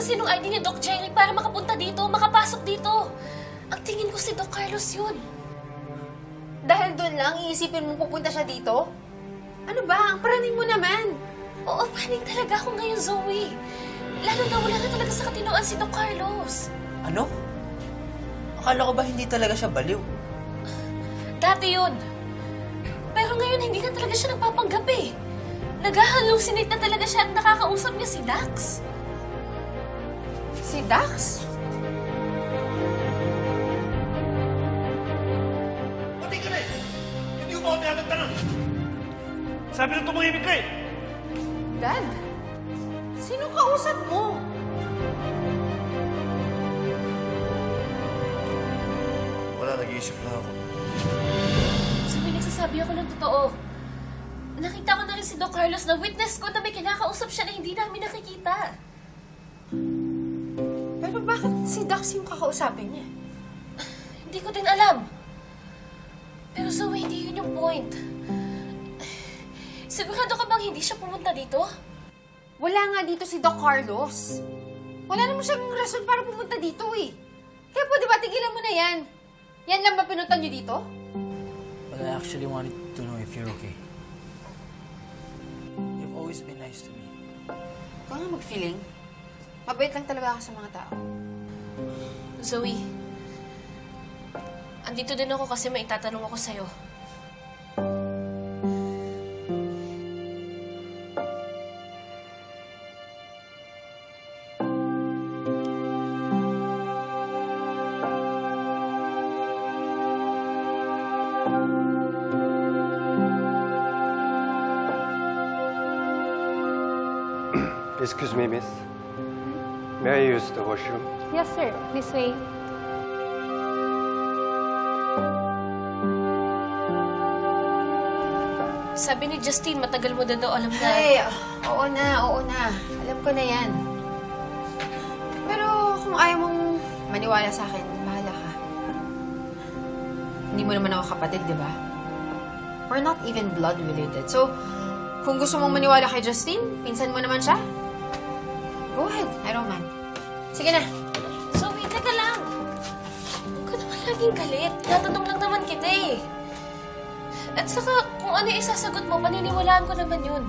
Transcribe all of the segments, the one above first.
kasi nung ID ni Doc Jerry para makapunta dito, makapasok dito. Ang tingin ko si Doc Carlos yun. Dahil doon lang, iisipin mo pupunta siya dito? Ano ba? Ang praning mo naman. Oo, panig talaga ako ngayon, Zoe. Lalo na wala na talaga sa katinoan si Doc Carlos. Ano? Akala ko ba hindi talaga siya baliw? Dati yun. Pero ngayon, hindi na talaga siya nagpapanggap eh. Nag-hallucinate na talaga siya at nakakausap niya si Dax. Si Dax? Pati ka na eh! Hindi ko ba ako tinatanong? Sabi na tumahimik ka eh! Dad? Sino kausap mo? Wala, nag-iisip lang ako. So, may nagsasabi ako ng totoo. Nakita ko na rin si Doc Carlos na witness ko na may kinakausap siya na hindi namin nakikita. Pero bakit si Dax yung kakausapin niya? Hindi ko din alam. Pero Zoe, hindi yun yung point. Sigurado ka bang hindi siya pumunta dito? Wala nga dito si Doc Carlos. Wala naman siyang rason para pumunta dito eh. Kaya pwede ba tigilan mo na yan? Yan lang ba pinuntan niyo dito? But I actually wanted to know if you're okay. You've always been nice to me. Ikaw nga mag-feeling. Mabait lang talaga ako sa mga tao. Zoe, andito din ako kasi may itatanong ako sa'yo. Excuse me, miss. May I use the washroom? Yes, sir. This way. Sabi ni Justine, matagal mo na daw alam na. Ay, oo na. Alam ko na yan. Pero kung ayaw mong maniwala sa akin, bahala ka. Hindi mo naman ako kapatid, di ba? We're not even blood related. So, kung gusto mong maniwala kay Justine, pinsan mo naman siya. Go ahead, I don't mind. Sige na. Zoe, teka lang. Huwag ka naman laging galit. Tinatanong lang naman kita eh. At saka, kung ano yung isasagot mo, paniniwalaan ko naman yun.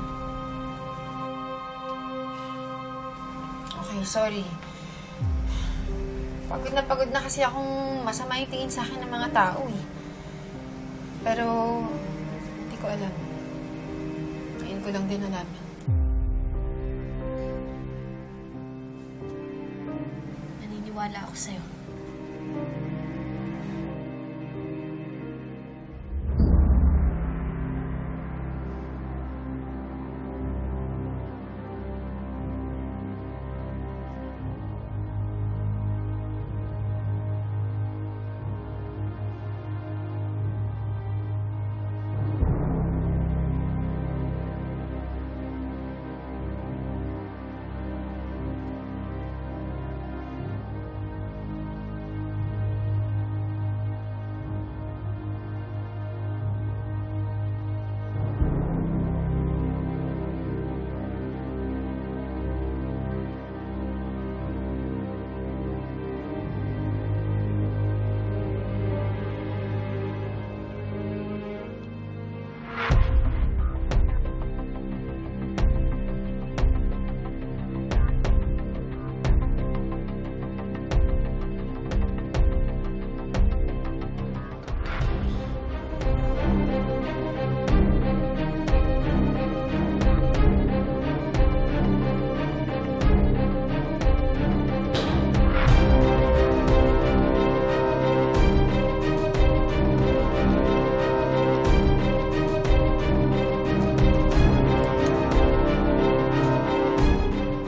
Okay, sorry. Pagod na kasi akong masama yung tingin sa akin ng mga tao eh. Pero, hindi ko alam. Ngayon ko lang din alamin. Naniniwala ako sa'yo.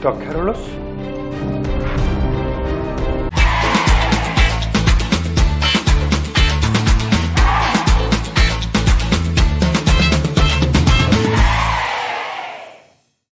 Doc Carlos?